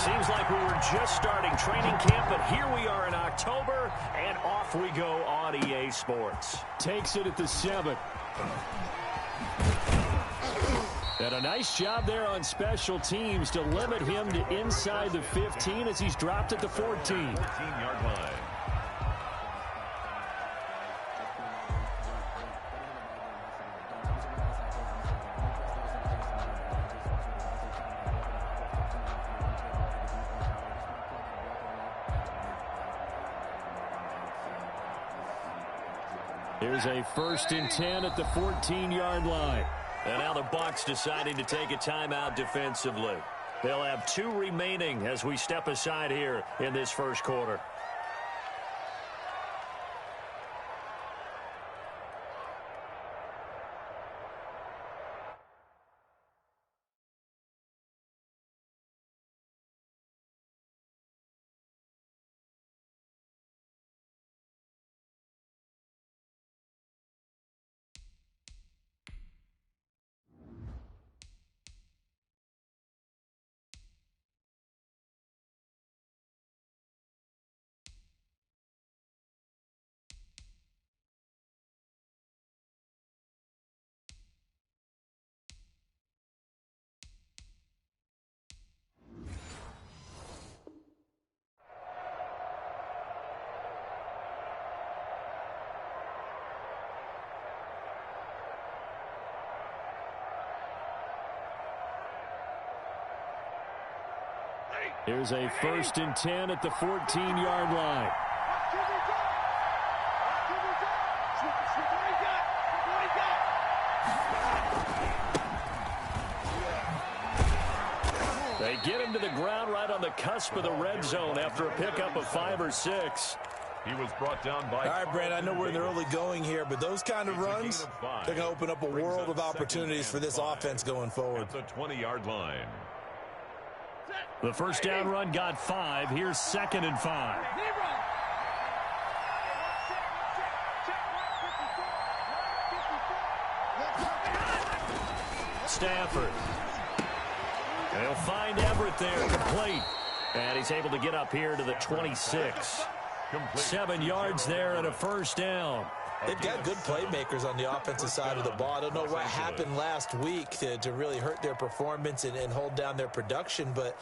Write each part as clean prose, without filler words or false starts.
Seems like we were just starting training camp, but here we are in October, and off we go on EA Sports. Takes it at the 7. And a nice job there on special teams to limit him to inside the 15 as he's dropped at the 14. 14-yard line. Here's a 1st and 10 at the 14-yard line. And now the Bucs deciding to take a timeout defensively. They'll have 2 remaining as we step aside here in this first quarter. Here's a 1st and 10 at the 14-yard line. They get him to the ground right on the cusp of the red zone after a pickup of 5 or 6. He was brought down by... All right, Brent, I know we're in the early going here, but those kind of runs, they're going to open up a world of opportunities for this offense going forward. That's a 20-yard line. The first down run got 5. Here's 2nd and 5. Stafford. They'll find Everett there, complete. And he's able to get up here to the 26. 7 yards there and a first down. They've got good playmakers on the offensive side of the ball. I don't know what happened last week to really hurt their performance and hold down their production, but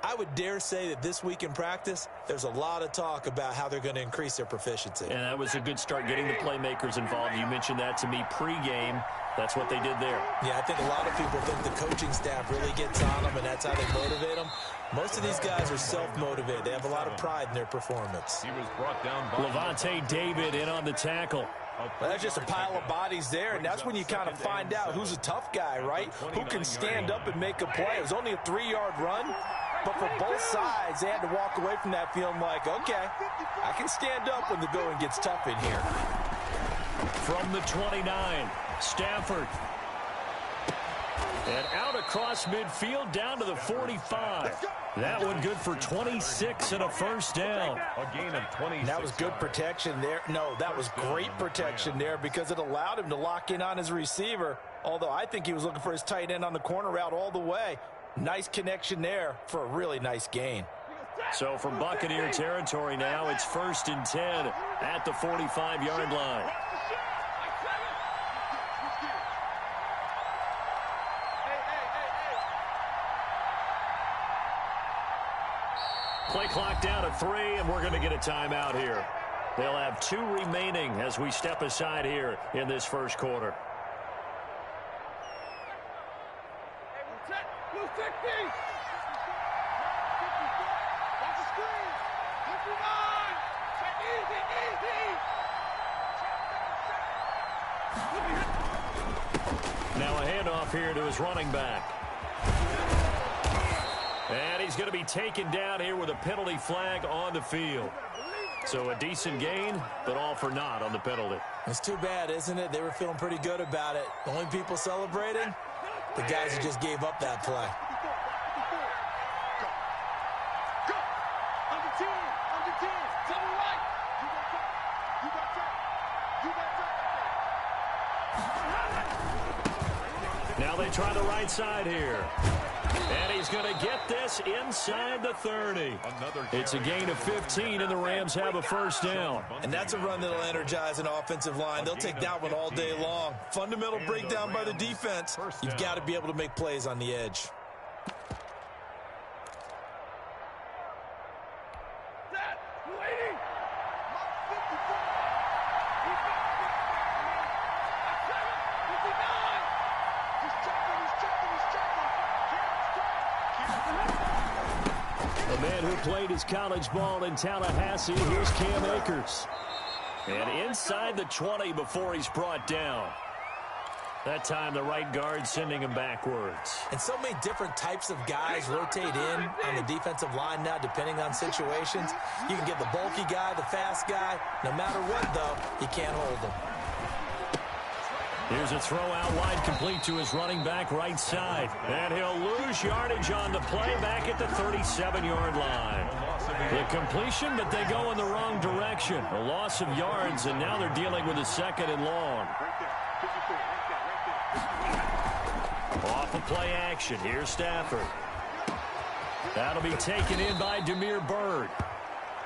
I would dare say that this week in practice, there's a lot of talk about how they're going to increase their proficiency. And that was a good start getting the playmakers involved. You mentioned that to me pregame. That's what they did there. Yeah, I think a lot of people think the coaching staff really gets on them, and that's how they motivate them. Most of these guys are self-motivated. They have a lot of pride in their performance. He was brought down by Levante David in on the tackle. Well, that's just a pile of bodies there, and that's when you kind of find out who's a tough guy, right? Who can stand up and make a play. It was only a 3-yard run, but for both sides, they had to walk away from that feeling like, okay, I can stand up when the going gets tough in here. From the 29, Stafford. And out across midfield down to the 45. That one good for 26 and a first down. a gain of 20. That was good protection there. No, that was great protection there because it allowed him to lock in on his receiver. Although I think he was looking for his tight end on the corner route all the way. Nice connection there for a really nice gain. So from Buccaneer territory now, it's 1st and 10 at the 45-yard line. Play clock down to 3, and we're going to get a timeout here. They'll have 2 remaining as we step aside here in this first quarter. Now a handoff here to his running back. And he's going to be taken down here with a penalty flag on the field. So a decent gain, but all for naught on the penalty. It's too bad, isn't it? They were feeling pretty good about it. The only people celebrating, the guys who just gave up that play. Now they try the right side here. And he's going to get this inside the 30. It's a gain of 15, and the Rams have a first down. And that's a run that'll energize an offensive line. They'll take that one all day long. Fundamental breakdown by the defense. You've got to be able to make plays on the edge. The man who played his college ball in Tallahassee, here's Cam Akers. And inside the 20 before he's brought down. That time the right guard sending him backwards. And so many different types of guys rotate in on the defensive line now depending on situations. You can get the bulky guy, the fast guy. No matter what, though, you can't hold them. Here's a throw out wide, complete to his running back right side. And he'll lose yardage on the play back at the 37-yard line. The completion, but they go in the wrong direction. A loss of yards, and now they're dealing with a second and long. Off of play action. Here's Stafford. That'll be taken in by Damiere Byrd.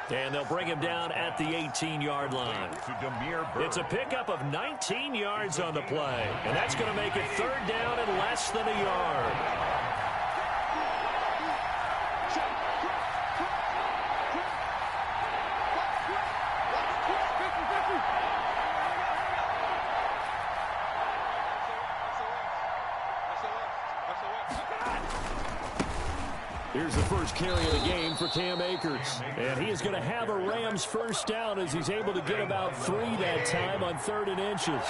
And they'll bring him down at the 18-yard line. It's a pickup of 19 yards on the play. And that's going to make it third down and less than a yard. Here's the first carry of the game for Cam Akers. And he is going to have a Rams first down as he's able to get about 3 that time on 3rd and inches.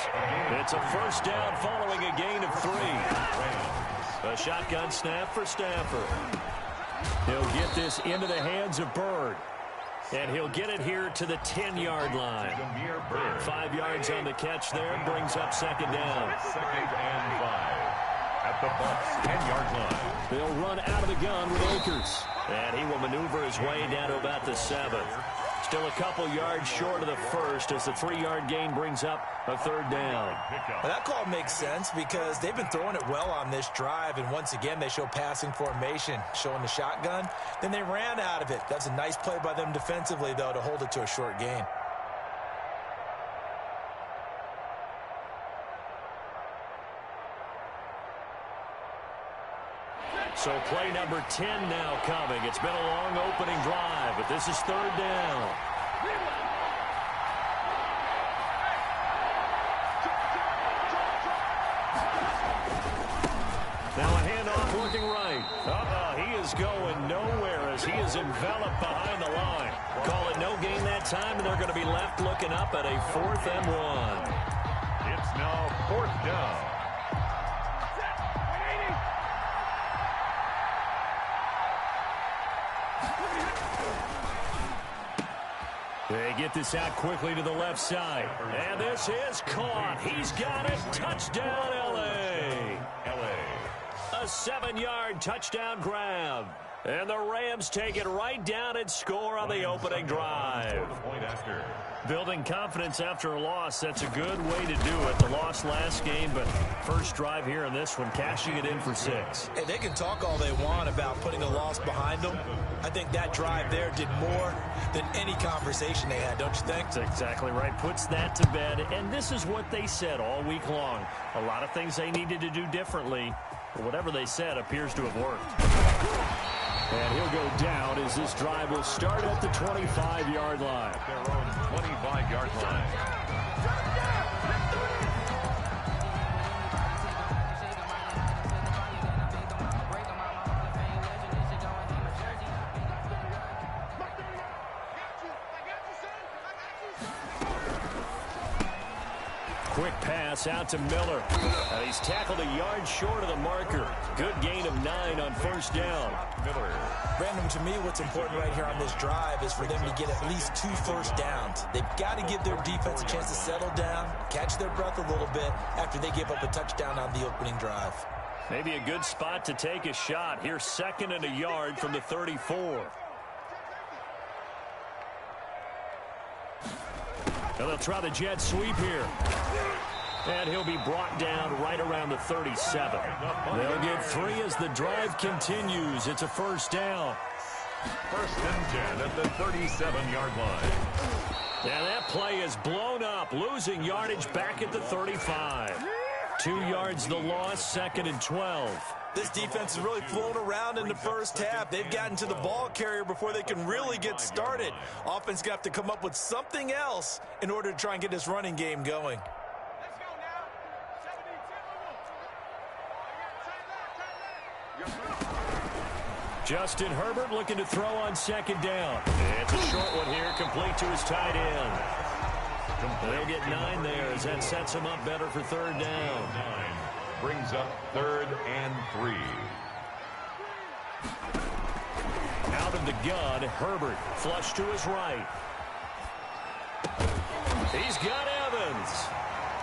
It's a first down following a gain of 3. A shotgun snap for Stafford. He'll get this into the hands of Byrd. And he'll get it here to the 10-yard line. 5 yards on the catch there, brings up second down. 2nd and 5. At the Bucs 10-yard line. They'll run out of the gun with Akers. And he will maneuver his way down to about the 7th. Still a couple yards short of the first as the 3-yard gain brings up a third down. Well, that call makes sense because they've been throwing it well on this drive. And once again, they show passing formation, showing the shotgun. Then they ran out of it. That's a nice play by them defensively, though, to hold it to a short gain. So play number 10 now coming. It's been a long opening drive, but this is third down. Now a handoff looking right. He is going nowhere as he is enveloped behind the line. Call it no gain that time, and they're going to be left looking up at a 4th and 1. It's now 4th down. They get this out quickly to the left side. And this is caught. He's got it. Touchdown, L.A. A 7-yard touchdown grab. And the Rams take it right down and score on the opening drive. Building confidence after a loss, that's a good way to do it. The loss last game, but first drive here in this one, cashing it in for 6. Hey, they can talk all they want about putting a loss behind them. I think that drive there did more than any conversation they had, don't you think? That's exactly right. Puts that to bed. And this is what they said all week long. A lot of things they needed to do differently. But whatever they said appears to have worked. And he'll go down as this drive will start at the 25-yard line. Their own 25-yard line. Quick pass out to Miller. And he's tackled a yard short of the marker. Good gain of 9 on first down. Miller. Brandon, to me, what's important right here on this drive is for them to get at least 2 first downs. They've got to give their defense a chance to settle down, catch their breath a little bit after they give up a touchdown on the opening drive. Maybe a good spot to take a shot. Here's 2nd and a yard from the 34. Now they'll try the jet sweep here. And he'll be brought down right around the 37. They'll get 3 as the drive continues. It's a first down. First and 10 at the 37-yard line. And that play is blown up, losing yardage back at the 35. 2 yards the loss, 2nd and 12. This defense has really flown around in the first half. They've gotten to the ball carrier before they can really get started. Offense got to come up with something else in order to try and get this running game going. Justin Herbert looking to throw on 2nd down. It's a short one here, complete to his tight end. They'll get 9 there as that sets him up better for 3rd down. Brings up 3rd and 3. Out of the gun, Herbert flush to his right. He's got Evans.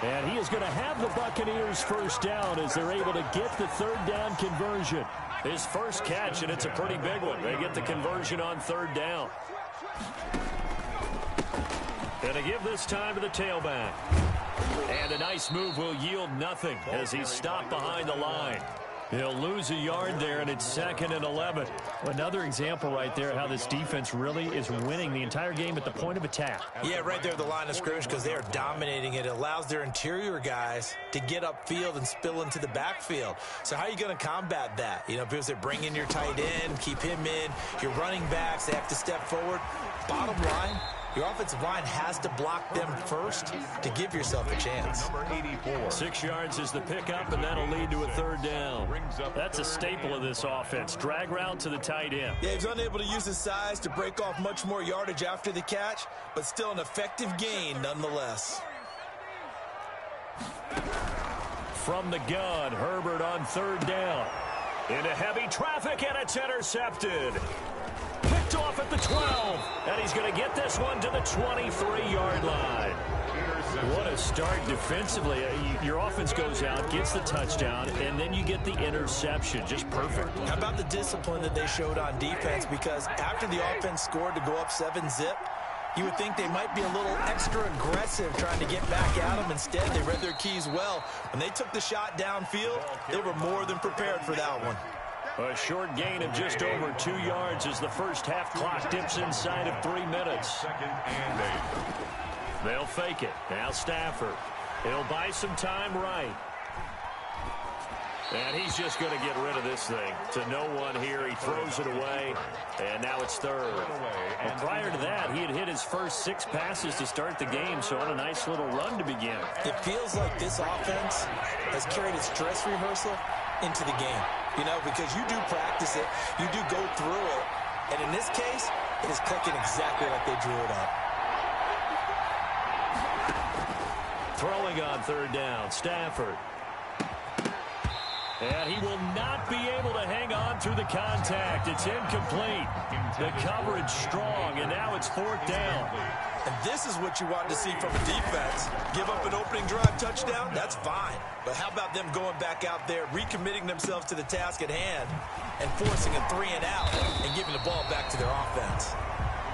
And he is going to have the Buccaneers first down as they're able to get the 3rd down conversion. His first catch, and it's a pretty big one. They get the conversion on 3rd down. And to give this time to the tailback. And a nice move will yield nothing as he's stopped behind the line. He'll lose a yard there, and it's 2nd and 11. Another example right there how this defense really is winning the entire game at the point of attack. Yeah, right there at the line of scrimmage because they are dominating it. It allows their interior guys to get upfield and spill into the backfield. So how are you going to combat that? You know, because they bring in your tight end, keep him in. Your running backs, they have to step forward. Bottom line, your offensive line has to block them first to give yourself a chance. Number 84. 6 yards is the pickup, and that'll lead to a 3rd down. That's a staple of this offense. Drag route to the tight end. Yeah, he's unable to use his size to break off much more yardage after the catch, but still an effective gain nonetheless. From the gun, Herbert on 3rd down. Into heavy traffic, and it's intercepted. Picked off at the 12, and he's going to get this one to the 23-yard line. What a start defensively. Your offense goes out, gets the touchdown, and then you get the interception. Just perfect. How about the discipline that they showed on defense? Because after the offense scored to go up 7-zip, you would think they might be a little extra aggressive trying to get back at them. Instead, they read their keys well. When they took the shot downfield, they were more than prepared for that one. A short gain of just over 2 yards as the first half clock dips inside of 3 minutes. 2nd and 8. They'll fake it. Now Stafford. He'll buy some time right. And he's just going to get rid of this thing to no one here. He throws it away, and now it's 3rd. And prior to that, he had hit his first 6 passes to start the game, so on a nice little run to begin. It feels like this offense has carried its dress rehearsal into the game. You know, because you do practice it, you do go through it, and in this case, it is clicking exactly like they drew it up. Throwing on 3rd down, Stafford. And he will not be able to hang on through the contact. It's incomplete. The coverage strong, and now it's 4th down. And this is what you want to see from a defense. Give up an opening drive touchdown, that's fine. But how about them going back out there, recommitting themselves to the task at hand, and forcing a 3-and-out and giving the ball back to their offense?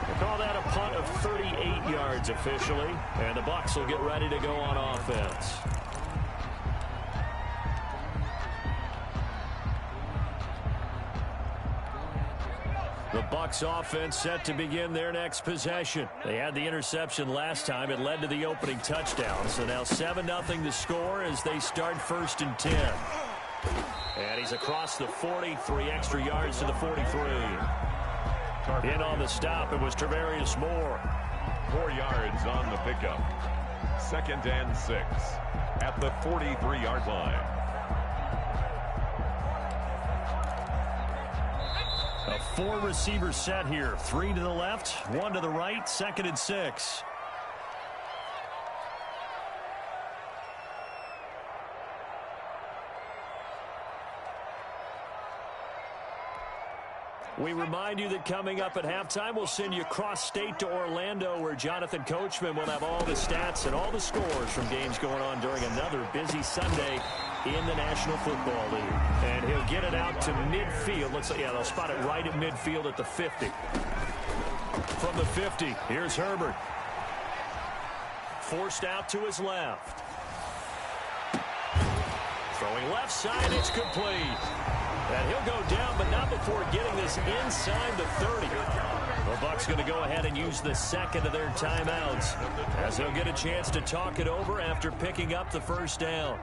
They call that a punt of 38 yards officially, and the Bucs will get ready to go on offense. The Bucs offense set to begin their next possession. They had the interception last time. It led to the opening touchdown. So now 7-0 to score as they start 1st and 10. And he's across the 40, 3 extra yards to the 43. In on the stop, it was Travarius Moore. 4 yards on the pickup. 2nd and 6 at the 43-yard line. A 4-receiver set here. 3 to the left, 1 to the right, 2nd and 6. We remind you that coming up at halftime, we'll send you cross-state to Orlando, where Jonathan Coachman will have all the stats and all the scores from games going on during another busy Sunday in the National Football League. And he'll get it out to midfield. Looks like, yeah, they'll spot it right at midfield at the 50. From the 50, here's Herbert. Forced out to his left. Throwing left side, it's complete. And he'll go down, but not before getting this inside the 30. The Bucs going to go ahead and use the second of their timeouts, as they'll get a chance to talk it over after picking up the first down.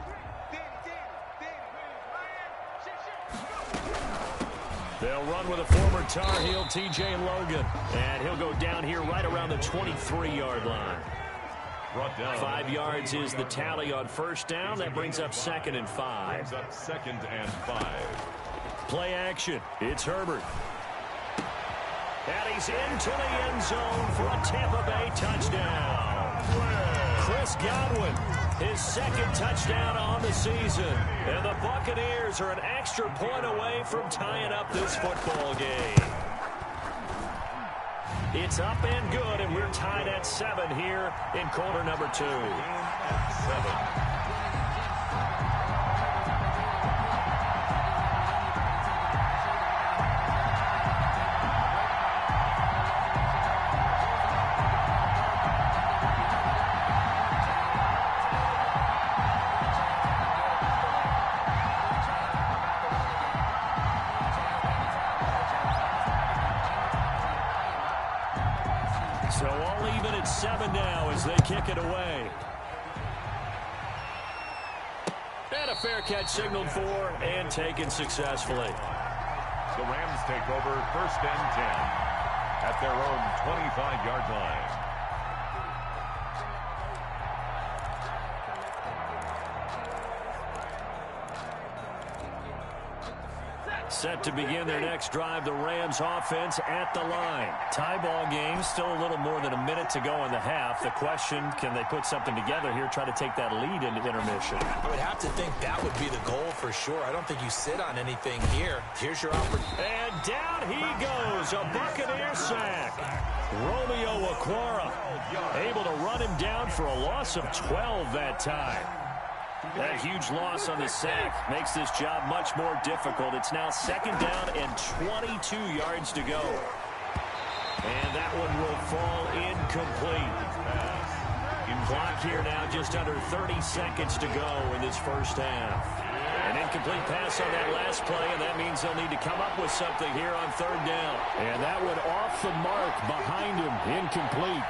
They'll run with a former Tar Heel, T.J. Logan. And he'll go down here right around the 23-yard line. 5 yards is the tally on first down. That brings up 2nd and 5. Play action. It's Herbert. And he's into the end zone for a Tampa Bay touchdown. Chris Godwin, his 2nd touchdown on the season. And the Buccaneers are an extra point away from tying up this football game. It's up and good, and we're tied at 7 here in quarter number 2. 7. So all even at 7 now as they kick it away. And a fair catch signaled for and taken successfully. The Rams take over 1st and 10 at their own 25-yard line. Set to begin their next drive, the Rams offense at the line. Tie ball game, still a little more than a minute to go in the half. The question, can they put something together here, try to take that lead into intermission? I would have to think that would be the goal for sure. I don't think you sit on anything here. Here's your opportunity. And down he goes, a Buccaneer sack. Romeo Okwara able to run him down for a loss of 12 that time. That huge loss on the sack makes this job much more difficult. It's now 2nd down and 22 yards to go. And that one will fall incomplete. Clock here now just under 30 seconds to go in this first half. An incomplete pass on that last play, and that means they'll need to come up with something here on 3rd down. And that one off the mark behind him, incomplete.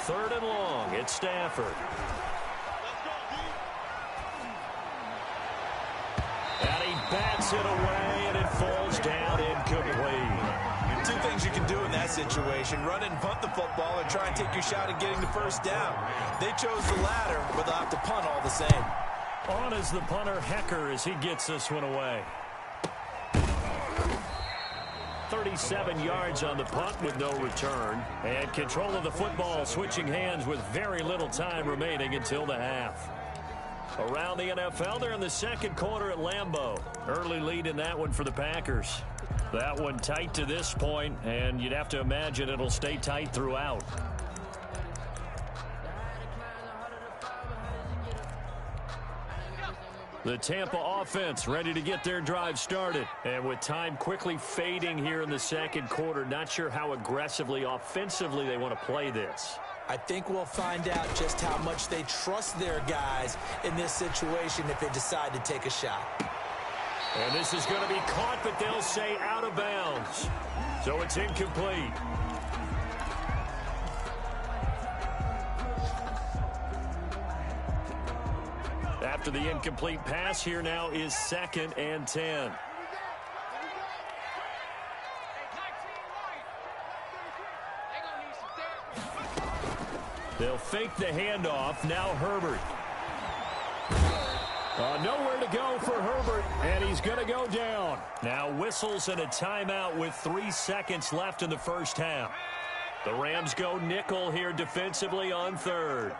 3rd and long. It's Stafford. And he bats it away, and it falls down incomplete. 2 things you can do in that situation: run and punt the football, or try and take your shot at getting the first down. They chose the latter, but they'll have to punt all the same. On is the punter, Hecker, as he gets this one away. 37 yards on the punt with no return. And control of the football switching hands with very little time remaining until the half. Around the NFL, they're in the 2nd quarter at Lambeau. Early lead in that one for the Packers. That one tight to this point, and you'd have to imagine it'll stay tight throughout. The Tampa offense ready to get their drive started. And with time quickly fading here in the 2nd quarter, not sure how aggressively, offensively they want to play this. I think we'll find out just how much they trust their guys in this situation if they decide to take a shot. And this is going to be caught, but they'll say out of bounds. So it's incomplete. After the incomplete pass, here now is 2nd and 10. They'll fake the handoff. Now Herbert. Nowhere to go for Herbert, and he's going to go down. Now whistles and a timeout with 3 seconds left in the first half. The Rams go nickel here defensively on 3rd.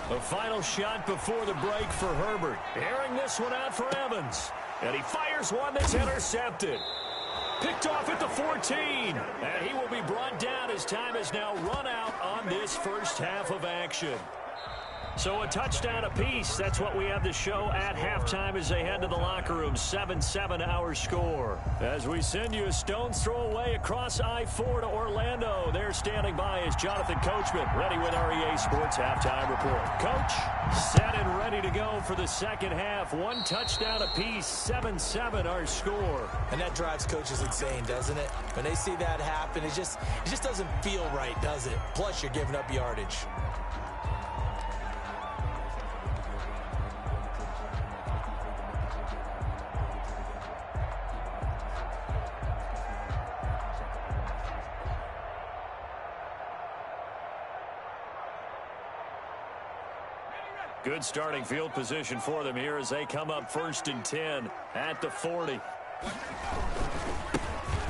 The final shot before the break for Herbert. Airing this one out for Evans. And he fires one that's intercepted. Picked off at the 14. And he will be brought down as time has now run out on this first half of action. So a touchdown apiece. That's what we have to show at halftime as they head to the locker room. 7-7 our score. As we send you a stone's throw away across I-4 to Orlando. There standing by is Jonathan Coachman, ready with REA Sports Halftime Report. Coach, set and ready to go for the second half. One touchdown apiece, 7-7 our score. And that drives coaches insane, doesn't it? When they see that happen, it just doesn't feel right, does it? Plus, you're giving up yardage. Good starting field position for them here as they come up 1st and 10 at the 40.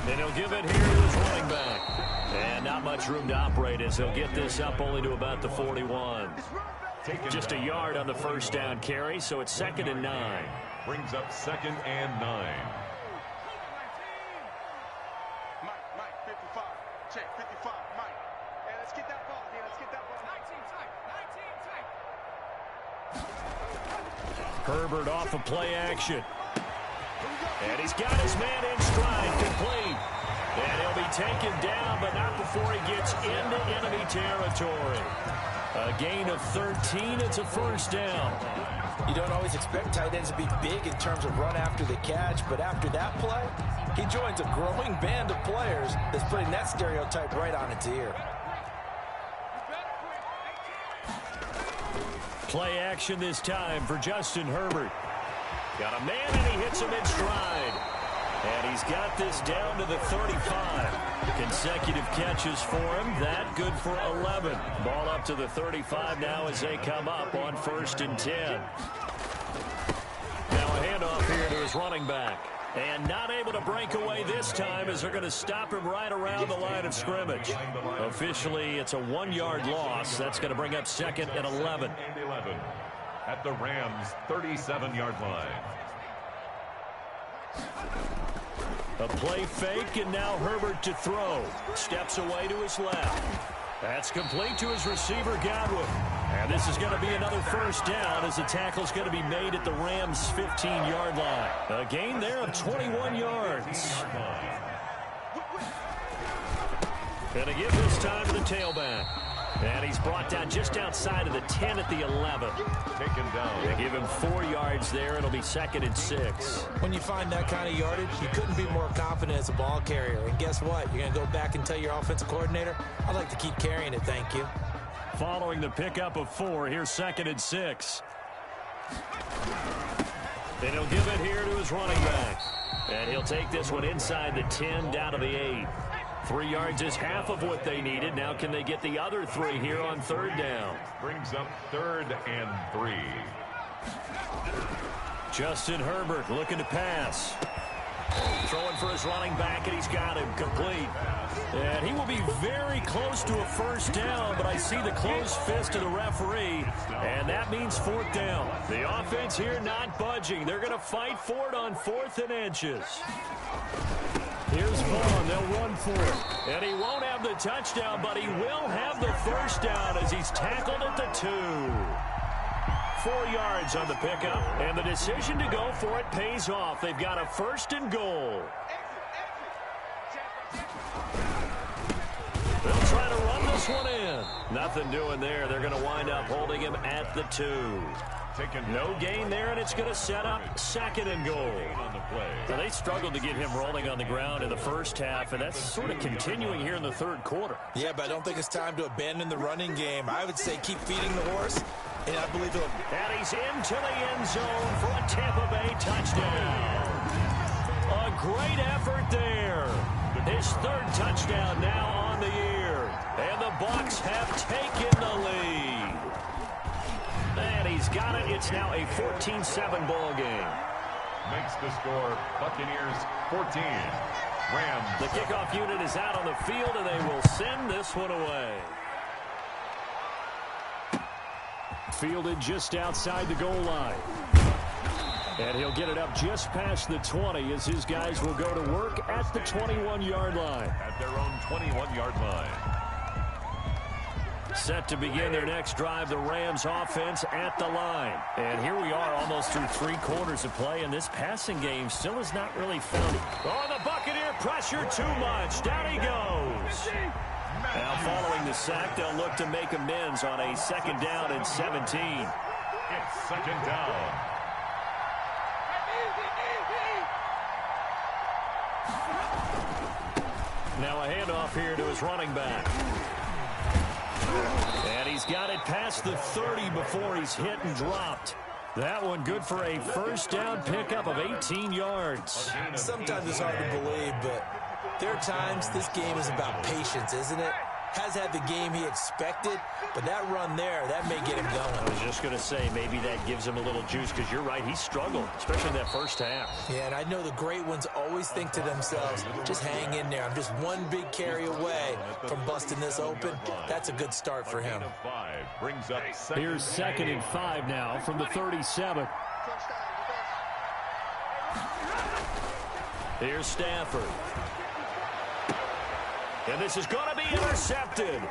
And he'll give it here to his running back. And not much room to operate as he'll get this up only to about the 41. Just a yard on the first down carry, so it's 2nd and 9. Brings up 2nd and 9. Mike, 55. Check, 55, Mike. Hey, let's get that ball here. Let's get that ball. 19 tight. Herbert off of play action. And he's got his man in stride, complete. And he'll be taken down, but not before he gets into enemy territory. A gain of 13, it's a first down. You don't always expect tight ends to be big in terms of run after the catch, but after that play, he joins a growing band of players that's putting that stereotype right on its ear. Play action this time for Justin Herbert. Got a man, and he hits him in stride. And he's got this down to the 35. Consecutive catches for him. That good for 11. Ball up to the 35 now as they come up on 1st and 10. Now a handoff here to his running back. And not able to break away this time as they're going to stop him right around the line of scrimmage. Officially, it's a 1-yard loss. That's going to bring up 2nd and 11. At the Rams' 37-yard line. A play fake, and now Herbert to throw. Steps away to his left. That's complete to his receiver, Godwin. And this is going to be another first down as the tackle's going to be made at the Rams' 15-yard line. A gain there of 21 yards. And a give this time to the tailback. And he's brought down just outside of the 10 at the 11. Taken down. They give him 4 yards there. It'll be 2nd and 6. When you find that kind of yardage, you couldn't be more confident as a ball carrier. And guess what? You're going to go back and tell your offensive coordinator, I'd like to keep carrying it, thank you. Following the pickup of 4, here's 2nd and 6. And he'll give it here to his running back. And he'll take this one inside the 10 down to the 8. 3 yards is half of what they needed. Now can they get the other 3 here on 3rd down? Brings up 3rd and 3. Justin Herbert looking to pass. Throwing for his running back, and he's got him complete. And he will be very close to a first down, but I see the closed fist of the referee, and that means 4th down. The offense here not budging. They're going to fight for it on 4th and inches. Here's Vaughn. They'll run for it. And he won't have the touchdown, but he will have the first down as he's tackled at the 2. 4 yards on the pickup, and the decision to go for it pays off. They've got a 1st and goal. They'll try to run this one in. Nothing doing there. They're going to wind up holding him at the 2. No gain there, and it's going to set up 2nd and goal. Now, they struggled to get him rolling on the ground in the first half, and that's sort of continuing here in the 3rd quarter. Yeah, but I don't think it's time to abandon the running game. I would say keep feeding the horse, and I believe he'll... And he's into the end zone for a Tampa Bay touchdown. A great effort there. His 3rd touchdown now on the year. And the Bucs have taken the lead. And he's got it. It's now a 14-7 ball game. Makes the score Buccaneers 14. Rams. The kickoff unit is out on the field, and they will send this one away. Fielded just outside the goal line. And he'll get it up just past the 20 as his guys will go to work at the 21-yard line. At their own 21-yard line. Set to begin their next drive, the Rams offense at the line. And here we are almost through 3 quarters of play, and this passing game still has not really found it. Oh, the Buccaneer pressure too much. Down he goes. Now following the sack, they'll look to make amends on a 2nd down and 17. It's 2nd down. Now a handoff here to his running back. And he's got it past the 30 before he's hit and dropped. That one good for a 1st down pickup of 18 yards. Sometimes it's hard to believe, but there are times this game is about patience, isn't it? Has had the game he expected, but that run there, that may get him going. I was just going to say, maybe that gives him a little juice, because you're right, he struggled, especially in that 1st half. Yeah, and I know the great ones always think to themselves, just hang in there. I'm just one big carry away from busting this open. That's a good start for him. Here's 2nd and 5 now from the 37. Here's Stafford. And this is going to be intercepted.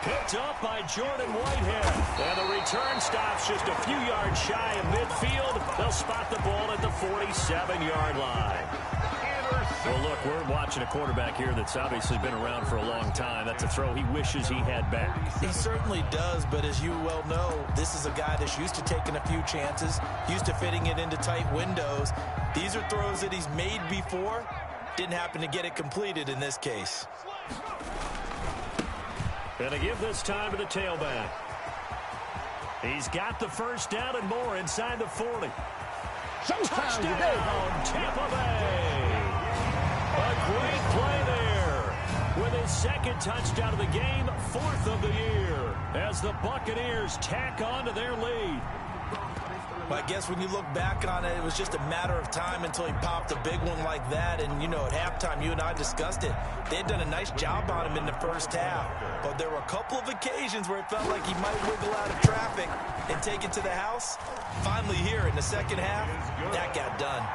Picked up by Jordan Whitehead. And the return stops just a few yards shy of midfield. They'll spot the ball at the 47-yard line. Well, look, we're watching a quarterback here that's obviously been around for a long time. That's a throw he wishes he had back. He certainly does, but as you well know, this is a guy that's used to taking a few chances, used to fitting it into tight windows. These are throws that he's made before. Didn't happen to get it completed in this case. And to give this time to the tailback. He's got the 1st down and more inside the 40. Touchdown, Tampa Bay. A great play there. With his 2nd touchdown of the game, 4th of the year, as the Buccaneers tack on to their lead. I guess when you look back on it, it was just a matter of time until he popped a big one like that. And, you know, at halftime, you and I discussed it. They had done a nice job on him in the 1st half. But there were a couple of occasions where it felt like he might wiggle out of traffic and take it to the house. Finally here in the 2nd half, that got done.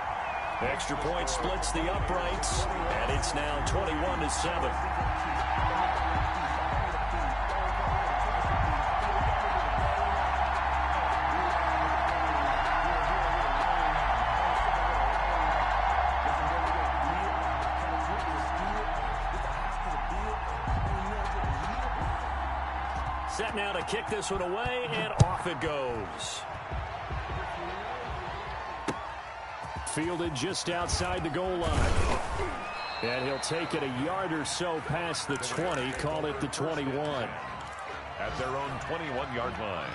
Extra point splits the uprights, and it's now 21-7. Set now to kick this one away, and off it goes. Fielded just outside the goal line. And he'll take it a yard or so past the 20, call it the 21. At their own 21-yard line.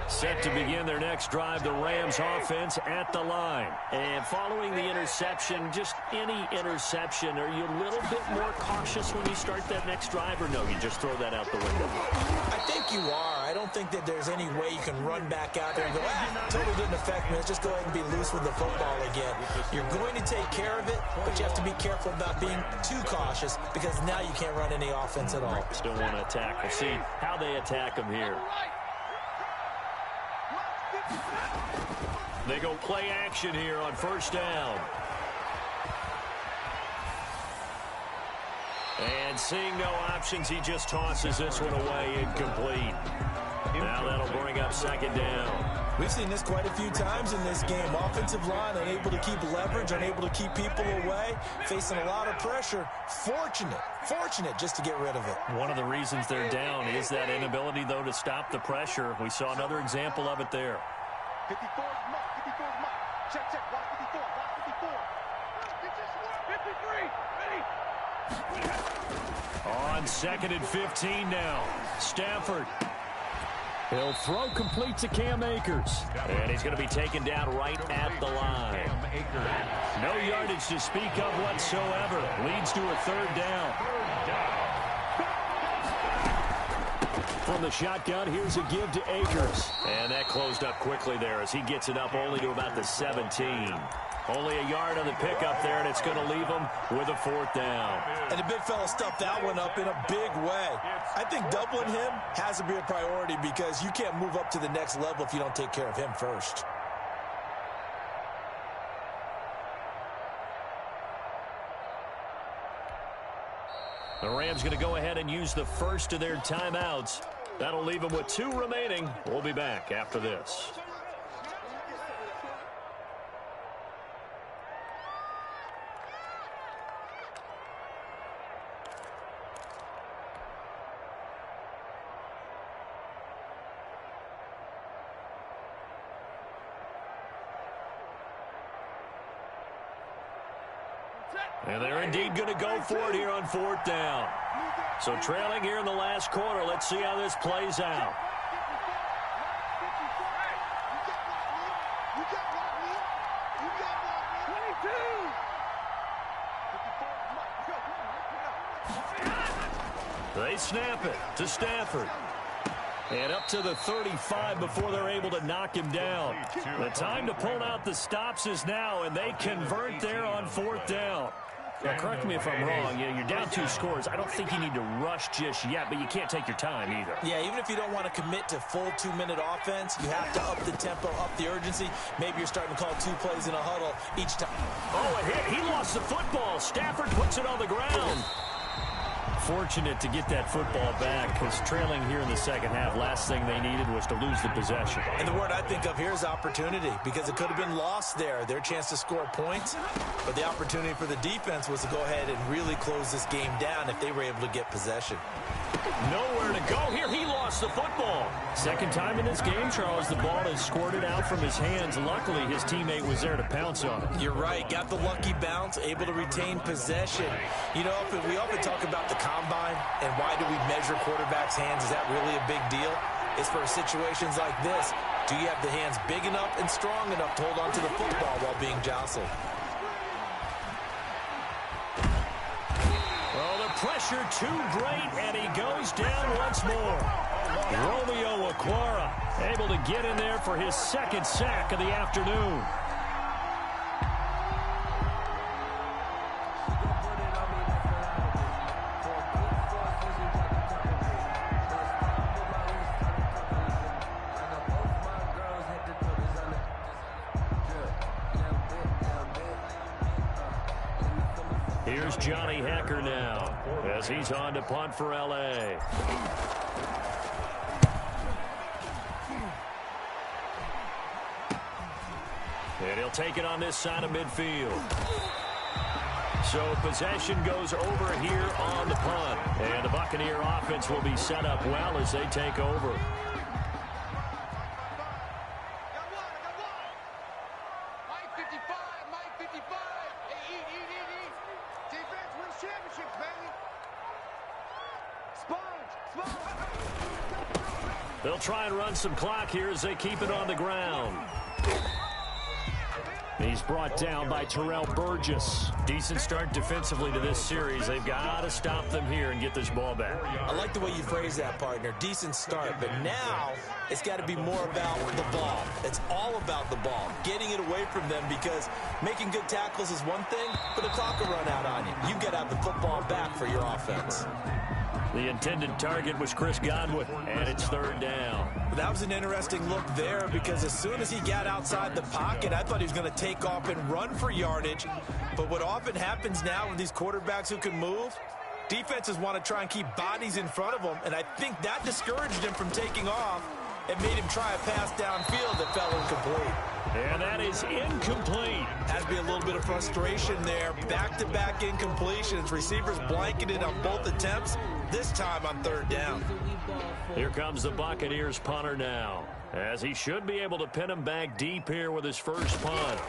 Set to begin their next drive, the Rams offense at the line. And following the interception, just any interception, are you a little bit more cautious when you start that next drive, or no, you just throw that out the window? I think you are. I don't think that there's any way you can run back out there and go, totally didn't affect me. Let's just go ahead and be loose with the football again. You're going to take care of it, but you have to be careful about being too cautious, because now you can't run any offense at all. Still want to attack. We'll see how they attack them here. They go play action here on 1st down. And seeing no options, he just tosses this one away, incomplete. Now that'll bring up 2nd down. We've seen this quite a few times in this game. Offensive line unable to keep leverage, unable to keep people away, facing a lot of pressure. Fortunate just to get rid of it. One of the reasons they're down is that inability, though, to stop the pressure. We saw another example of it there. 54 is Mike. 54 is Mike. Check. Watch 54. Watch 54. 53. Ready. On 2nd and 15 now. Stafford. He'll throw complete to Cam Akers. And he's going to be taken down right at the line. No yardage to speak of whatsoever. Leads to a 3rd down. From the shotgun, here's a give to Akers. And that closed up quickly there as he gets it up only to about the 17. Only a yard on the pickup there, and it's going to leave them with a 4th down. And the big fella stuffed that one up in a big way. I think doubling him has to be a priority because you can't move up to the next level if you don't take care of him first. The Rams going to go ahead and use the first of their timeouts. That'll leave them with 2 remaining. We'll be back after this. And they're indeed going to go for it here on 4th down. So trailing here in the last quarter. Let's see how this plays out. They snap it to Stafford. And up to the 35 before they're able to knock him down. The time to pull out the stops is now, and they convert there on 4th down. Now, correct me if I'm wrong. You're down 2 scores. I don't think you need to rush just yet, but you can't take your time either. Yeah, even if you don't want to commit to full 2-minute offense, you have to up the tempo, up the urgency. Maybe you're starting to call 2 plays in a huddle each time. Oh, a hit. He lost the football. Stafford puts it on the ground. Fortunate to get that football back because trailing here in the second half, last thing they needed was to lose the possession. And the word I think of here is opportunity because it could have been lost there, their chance to score points. But the opportunity for the defense was to go ahead and really close this game down if they were able to get possession. Nowhere to go here. He lost the football. Second time in this game, Charles, the ball has squirted out from his hands. Luckily, his teammate was there to pounce on it. You're right. Got the lucky bounce, able to retain possession. You know, we often talk about the combine and why do we measure quarterbacks' hands? Is that really a big deal? It's for situations like this. Do you have the hands big enough and strong enough to hold on to the football while being jostled? Pressure too great, and he goes down once more. Romeo Okwara able to get in there for his 2nd sack of the afternoon. Here's Johnny Hecker now as he's on to punt for L.A. And he'll take it on this side of midfield. So possession goes over here on the punt. And the Buccaneer offense will be set up well as they take over. They'll try and run some clock here as they keep it on the ground. He's brought down by Terrell Burgess. Decent start defensively to this series. They've got to stop them here and get this ball back. I like the way you phrase that, partner. Decent start, but now it's got to be more about the ball. It's all about the ball, getting it away from them because making good tackles is one thing, but the clock will run out on you. You get out the football back for your offense. The intended target was Chris Godwin, and it's 3rd down. That was an interesting look there because as soon as he got outside the pocket, I thought he was going to take off and run for yardage. But what often happens now with these quarterbacks who can move, defenses want to try and keep bodies in front of them, and I think that discouraged him from taking off and made him try a pass downfield that fell incomplete. And that is incomplete. Has to be a little bit of frustration there. Back-to-back incompletions. Receivers blanketed on both attempts, this time on 3rd down. Here comes the Buccaneers punter now, as he should be able to pin him back deep here with his first punt.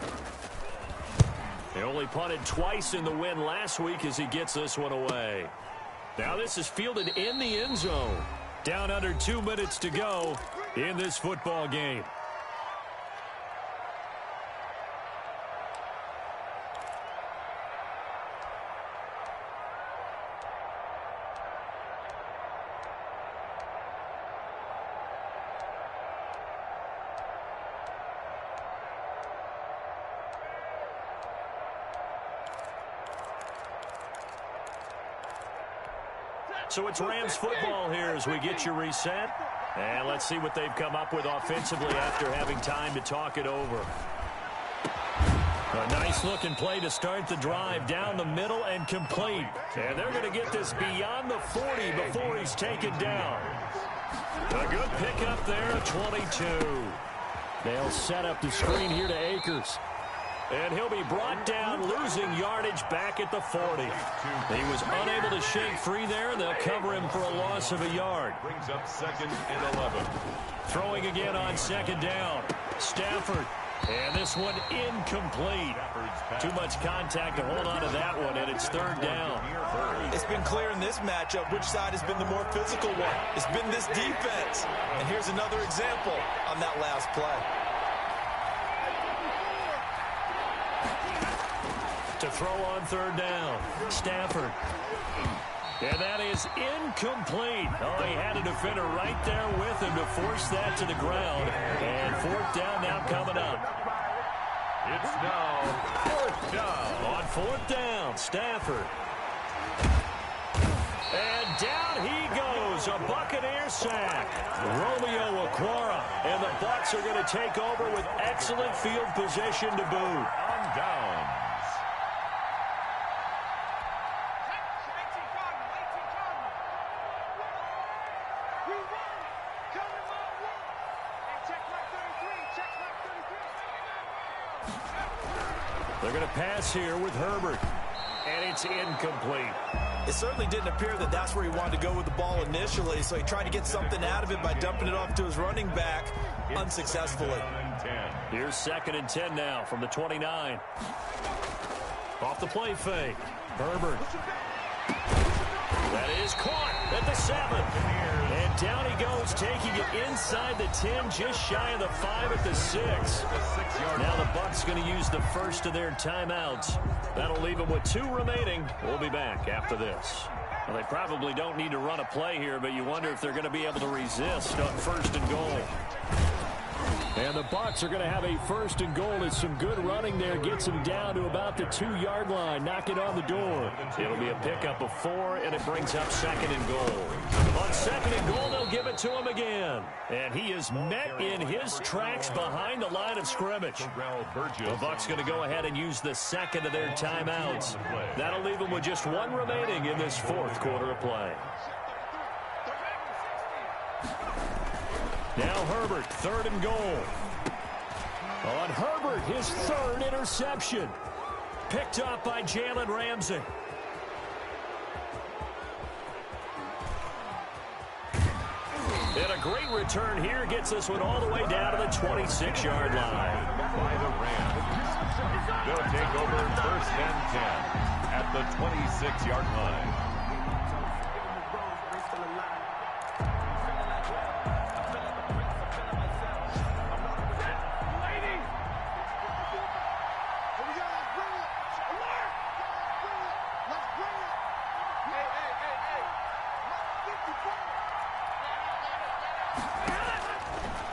He only punted twice in the win last week as he gets this one away. Now this is fielded in the end zone. Down under 2 minutes to go in this football game. So it's Rams football here as we get you reset. And let's see what they've come up with offensively after having time to talk it over. A nice-looking play to start the drive down the middle and complete. And they're going to get this beyond the 40 before he's taken down. A good pickup there at 22. They'll set up the screen here to Akers. And he'll be brought down, losing yardage back at the 40. He was unable to shake free there, and they'll cover him for a loss of a yard. Brings up 2nd and 11. Throwing again on 2nd down. Stafford. And this one incomplete. Too much contact to hold on to that one, and it's 3rd down. It's been clear in this matchup which side has been the more physical one. It's been this defense. And here's another example on that last play. To throw on 3rd down. Stafford. And that is incomplete. Oh, he had a defender right there with him to force that to the ground. And 4th down now coming up. It's now 4th down. On 4th down, Stafford. And down he goes. A Buccaneer sack. Romeo Okwara. And the Bucs are going to take over with excellent field position to boot. On downs. They're going to pass here with Herbert. And it's incomplete. It certainly didn't appear that that's where he wanted to go with the ball initially, so he tried to get something out of it by dumping it off to his running back unsuccessfully. Here's 2nd and 10 now from the 29. Off the play fake. Herbert. That is caught at the 7. And down he goes, taking it inside the 10, just shy of the 5 at the 6. Now the Bucs going to use the first of their timeouts. That'll leave them with 2 remaining. We'll be back after this. Well, they probably don't need to run a play here, but you wonder if they're going to be able to resist on 1st and goal. And the Bucs are going to have a 1st and goal. It's some good running there. Gets him down to about the 2-yard line. Knock it on the door. It'll be a pickup of 4, and it brings up 2nd and goal. On 2nd and goal, they'll give it to him again. And he is met in his tracks behind the line of scrimmage. The Bucs going to go ahead and use the 2nd of their timeouts. That'll leave them with just 1 remaining in this 4th quarter of play. Now Herbert, 3rd and goal. On Herbert, his 3rd interception. Picked up by Jalen Ramsey. And a great return here gets this one all the way down to the 26-yard line. By the Rams. They'll take over 1st and 10 at the 26-yard line.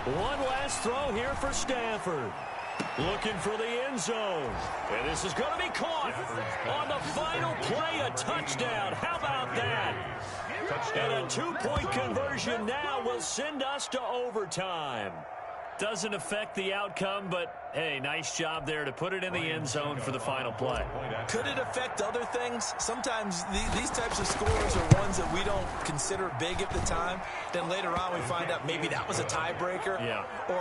One last throw here for Stafford. Looking for the end zone. And this is going to be caught on the final play, a touchdown. How about that? And a 2-point conversion now will send us to overtime. Doesn't affect the outcome, but, hey, nice job there to put it in the end zone for the final play. Could it affect other things? Sometimes these types of scores are ones that we don't consider big at the time. Then later on we find out maybe that was a tiebreaker. Yeah. Or